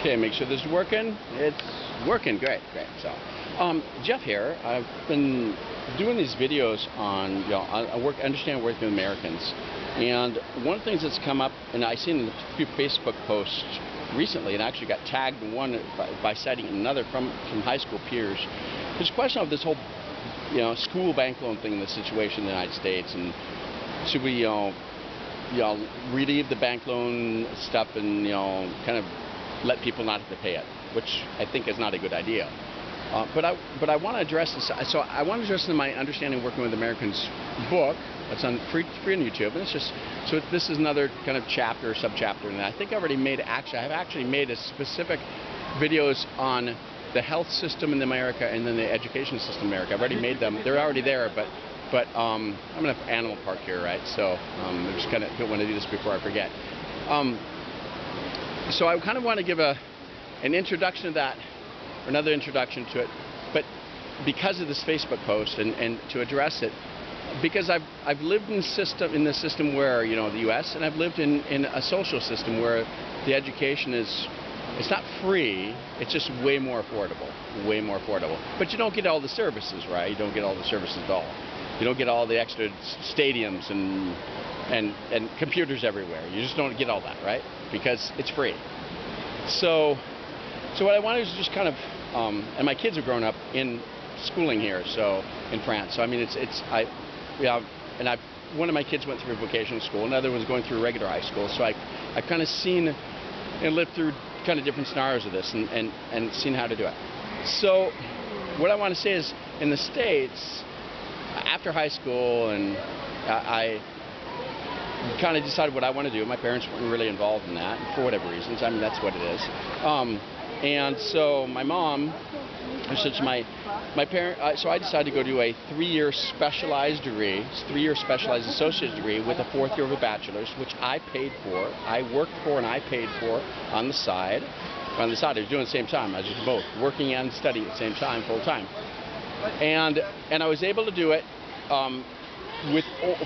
Okay, make sure this is working. It's working, great. So, Jeff here. I've been doing these videos on, understand working with Americans, and one of the things that's come up, and I've seen a few Facebook posts recently, and I actually got tagged in one by citing another from high school peers. There's a question of this whole, school bank loan thing in the situation in the United States, and should we, relieve the bank loan stuff and, kind of let people not have to pay it, which I think is not a good idea. But I want to address this. So I want to address in my Understanding Working with Americans book. It's on free on YouTube, and it's just so this is another kind of chapter or subchapter. And I think I already made I've actually made a specific videos on the health system in America and then the education system in America. I've already made them. They're already there, but I'm gonna have Animal Park here, right? So I just kind of don't want to do this before I forget. So I kind of want to give an introduction to that, or another introduction to it, but because of this Facebook post and to address it, because I've lived in the system where, the U.S., and I've lived in a social system where the education it's not free, it's just way more affordable. But you don't get all the services, right? You don't get all the services at all. You don't get all the extra stadiums and computers everywhere. You just don't get all that, right? Because it's free. So what I wanted is just kind of, and my kids have grown up in schooling here, so in France. So I mean, one of my kids went through vocational school, another one's going through regular high school. So I've kind of seen and lived through kind of different scenarios of this and seen how to do it. So what I want to say is, in the States, after high school, and I kind of decided what I want to do. My parents weren't really involved in that for whatever reasons. I mean, that's what it is. And so my mom, since my parent, so I decided to go do a 3-year specialized degree, 3-year specialized associate's degree with a 4th year of a bachelor's, which I paid for. I worked for and I paid for on the side. I was doing it at the same time. I was just both working and studying at the same time, full time. And I was able to do it.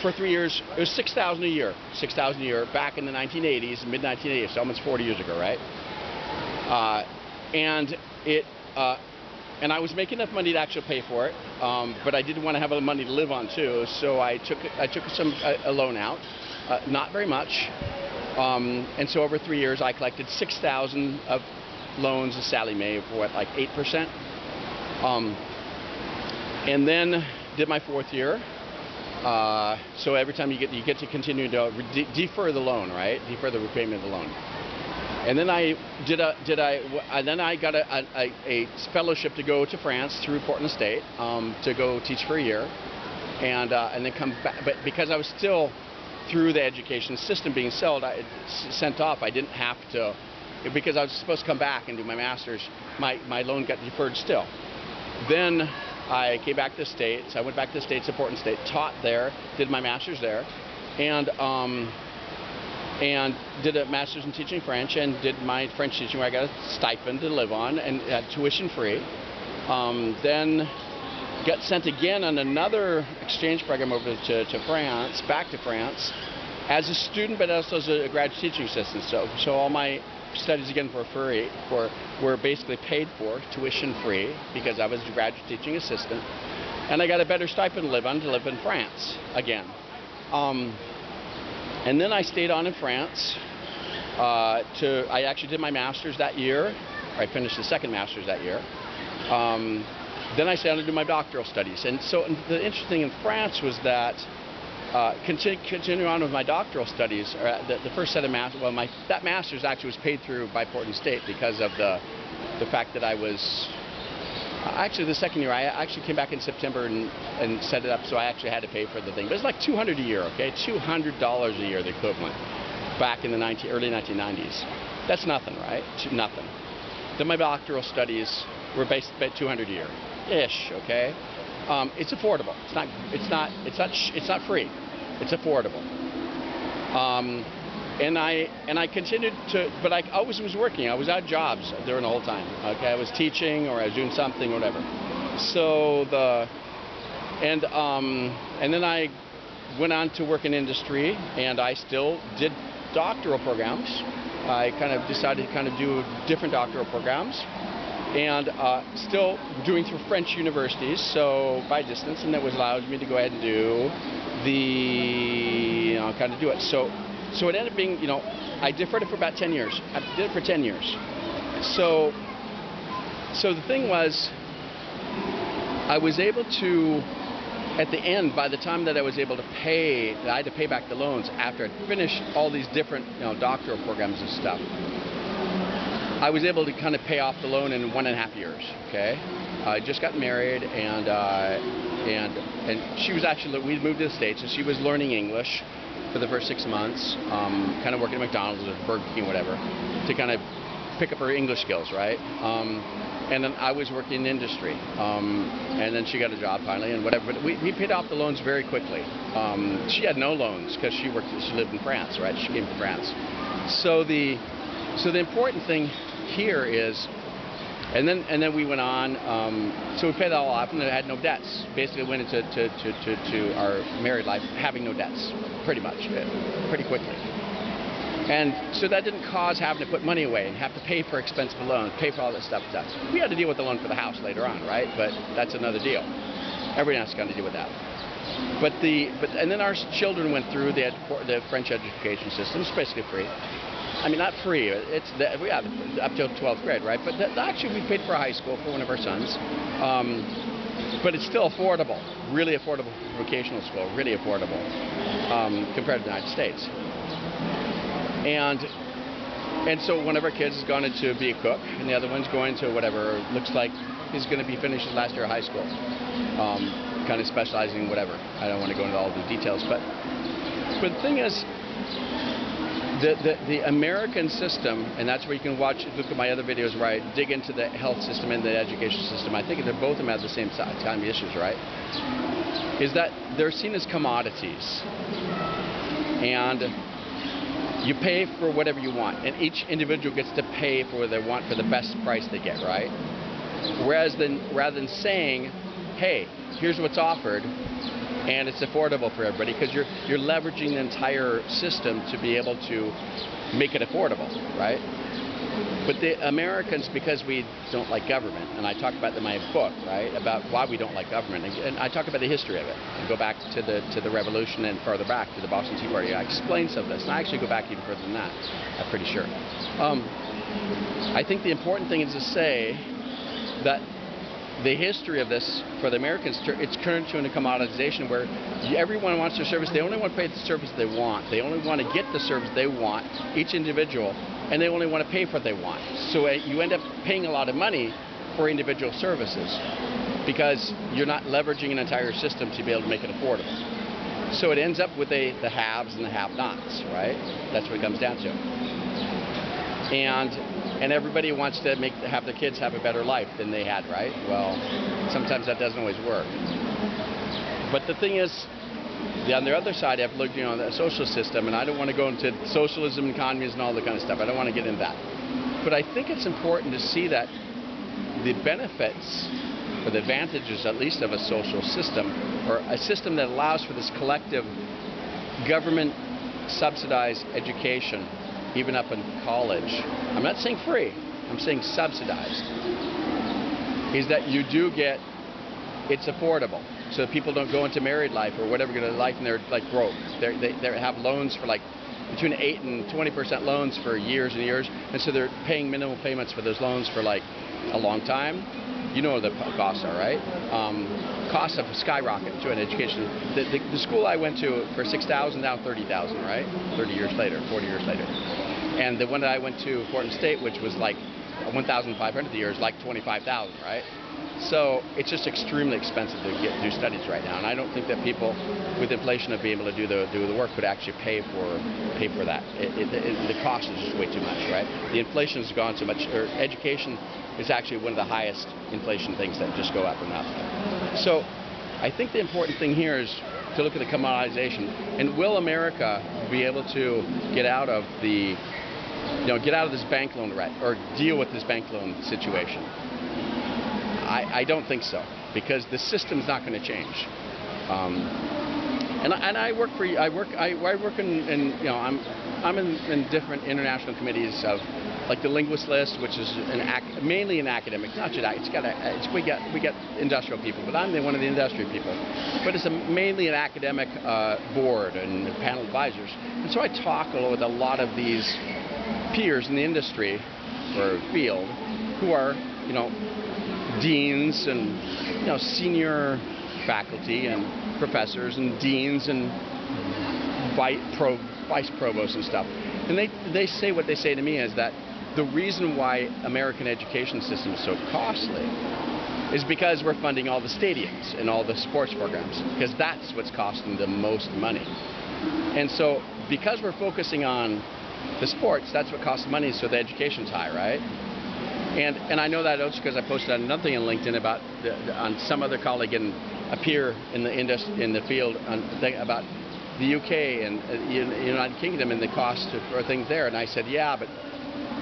For 3 years, it was $6,000 a year. $6,000 a year back in the 1980s, mid-1980s, so almost 40 years ago, right? And I was making enough money to actually pay for it, but I didn't want to have the money to live on too. So I took a loan out, not very much, and so over 3 years I collected $6,000 of loans to Sallie Mae for like 8%, and then did my 4th year. So every time you get to continue to defer the loan, right? Defer the repayment of the loan. And then I got a fellowship to go to France through Portland State to go teach for a year, and then come back. But because I was still through the education system being sent off, I didn't have to, because I was supposed to come back and do my master's. My loan got deferred still. Then I came back to the States. I went back to the States, to Portland State, taught there, did my master's there, and did a master's in teaching French, and did my French teaching where I got a stipend to live on and had tuition free. Then got sent again on another exchange program over to France, back to France, as a student, but also as a graduate teaching assistant. So all my studies again were basically paid for, tuition free, because I was a graduate teaching assistant, and I got a better stipend to live in France again. And then I stayed on in France. I actually did my master's that year. I finished the second master's that year. Then I stayed on to do my doctoral studies. And so the interesting thing in France was that continuing on with my doctoral studies, the first set of that master's actually was paid through by Portland State because of the fact that I was. Actually, the second year, I actually came back in September and set it up, so I actually had to pay for the thing. But it's like $200 a year, okay? $200 a year, the equivalent, back in the early 1990s. That's nothing, right? Nothing. Then my doctoral studies were based at $200 a year-ish, okay? It's affordable. It's not free. It's affordable. And I continued to, but I always was working. I was out of jobs during the whole time. Okay, I was teaching or I was doing something, whatever. So and then I went on to work in industry, and I still did doctoral programs I kind of decided to kind of do different doctoral programs, and still doing through French universities, so by distance, and that was allowed me to go ahead and do the, kind of do it. So it ended up being, I deferred it for about 10 years. I did it for 10 years. So the thing was, I was able to, at the end, by the time that I was able to pay, I had to pay back the loans after I'd finished all these different, doctoral programs and stuff. I was able to kind of pay off the loan in 1.5 years. Okay, I just got married, and she was actually, we moved to the States, and she was learning English for the first 6 months, kind of working at McDonald's or Burger King, whatever, to kind of pick up her English skills, right? And then I was working in industry, and then she got a job finally, and whatever. But we paid off the loans very quickly. She had no loans because she lived in France, right? She came from France. So the important thing here is, and then we went on. So we paid that all off, and I had no debts. Basically, went into to our married life having no debts, pretty much, pretty quickly. And so that didn't cause having to put money away and have to pay for expensive loans, pay for all this stuff. We had to deal with the loan for the house later on, right? But that's another deal. Everyone has to kind of deal with that. And then our children went through the French education system. It's basically free. I mean, not free. We have up till 12th grade, right? But actually, we paid for a high school for one of our sons. But it's still affordable, really affordable for vocational school, really affordable compared to the United States. And so one of our kids has gone into be a cook, and the other one's going to whatever, looks like he's going to be finished his last year of high school, kind of specializing in whatever. I don't want to go into all the details, but the thing is, the American system, and that's where you can look at my other videos where I dig into the health system and the education system. I think they're both of them have the same kind of issues, right? Is that they're seen as commodities, and you pay for whatever you want, and each individual gets to pay for what they want for the best price they get, right? Whereas rather than saying, hey, here's what's offered, and it's affordable for everybody, because you're leveraging the entire system to be able to make it affordable, right? But the Americans, because we don't like government, and I talk about in my book, right, about why we don't like government, and I talk about the history of it, and go back to the Revolution and further back to the Boston Tea Party. I explain some of this, and I actually go back even further than that, I'm pretty sure. I think the important thing is to say that the history of this for the Americans, it's turned to a commoditization where everyone wants their service. They only want to pay the service they want. They only want to get the service they want, each individual, and they only want to pay for what they want. So you end up paying a lot of money for individual services because you're not leveraging an entire system to be able to make it affordable. So it ends up with the haves and the have-nots, right? That's what it comes down to. And everybody wants to have their kids have a better life than they had, right? Well, sometimes that doesn't always work. But the thing is, on the other side, I've looked, at the social system, and I don't want to go into socialism and communism and all that kind of stuff. I don't want to get into that. But I think it's important to see that the benefits or the advantages, at least, of a social system, or a system that allows for this collective government-subsidized education, even up in college. I'm not saying free, I'm saying subsidized, is that you do get, it's affordable. So people don't go into married life or whatever kind of life and they're like broke. They have loans for like between 8 and 20% loans for years and years, and so they're paying minimal payments for those loans for like a long time. You know what the costs are, right? Costs have skyrocketed to an education. The school I went to for $6,000, now $30,000, right? 30 years later, 40 years later. And the one that I went to, Portland State, which was like $1,500 a year, is like $25,000, right? So it's just extremely expensive to do studies right now, and I don't think that people, with inflation, of being able to do the work, could actually pay for that. The cost is just way too much, right? The inflation has gone so much. Or education is actually one of the highest inflation things that just go up and up. So I think the important thing here is to look at the commoditization, and will America be able to get out of the, get out of this bank loan rut or deal with this bank loan situation? I don't think so, because the system's not going to change. And I work in I'm in different international committees of, like the Linguist List, which is mainly an academic, not just we get industrial people, but I'm one of the industry people. But it's mainly an academic board and panel advisors, and so I talk with a lot of these peers in the industry or field who are, deans and senior faculty and professors and deans and vice provosts and stuff. And they say what they say to me is that the reason why American education system is so costly is because we're funding all the stadiums and all the sports programs, because that's what's costing the most money. And so because we're focusing on the sports, that's what costs money, so the education's high, right? And I know that also because I posted another thing on LinkedIn about on some other colleague and a peer in the field about the UK and the United Kingdom and the cost for things there. And I said, yeah, but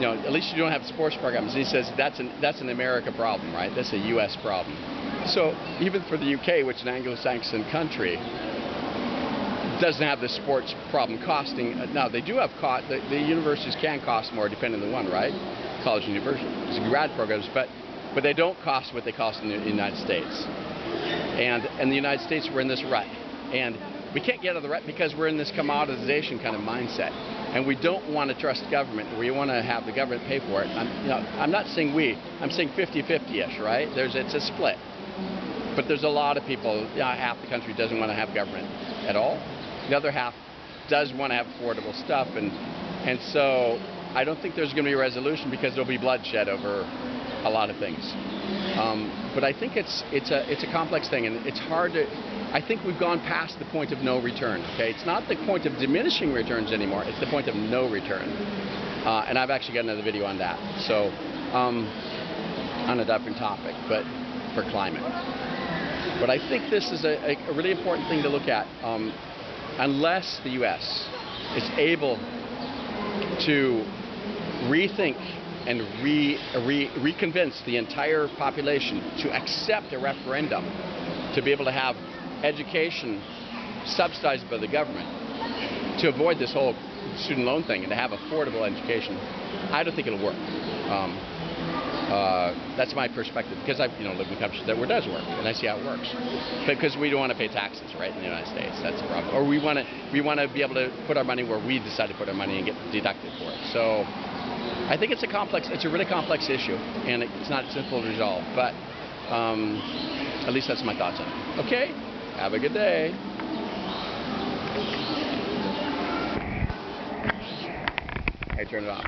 at least you don't have sports programs. And he says that's an America problem, right? That's a U.S. problem. So even for the UK, which is an Anglo-Saxon country, doesn't have the sports problem costing. Now they do have the universities can cost more depending on the one, right? College and university grad programs, but they don't cost what they cost in the United States. And in the United States, we're in this rut, and we can't get out of the rut because we're in this commoditization kind of mindset, and we don't want to trust government. We want to have the government pay for it. I'm not saying we. I'm saying 50-50ish, right? It's a split, but there's a lot of people. Half the country doesn't want to have government at all. The other half does want to have affordable stuff, and so I don't think there's going to be a resolution because there'll be bloodshed over a lot of things. But I think it's a complex thing, and it's hard to. I think we've gone past the point of no return. Okay, it's not the point of diminishing returns anymore. It's the point of no return. And I've actually got another video on that. So on a different topic, but for climate. But I think this is a really important thing to look at. Unless the U.S. is able to rethink and reconvince the entire population to accept a referendum to be able to have education subsidized by the government, to avoid this whole student loan thing and to have affordable education, I don't think it'll work. That's my perspective, because I've lived in countries where it does work, and I see how it works. Because we don't want to pay taxes, right, in the United States. That's the problem. Or we want to be able to put our money where we decide to put our money and get deducted for it. So I think it's a really complex issue, and it's not simple to resolve. But at least that's my thoughts on it. Okay, have a good day. I turn it off.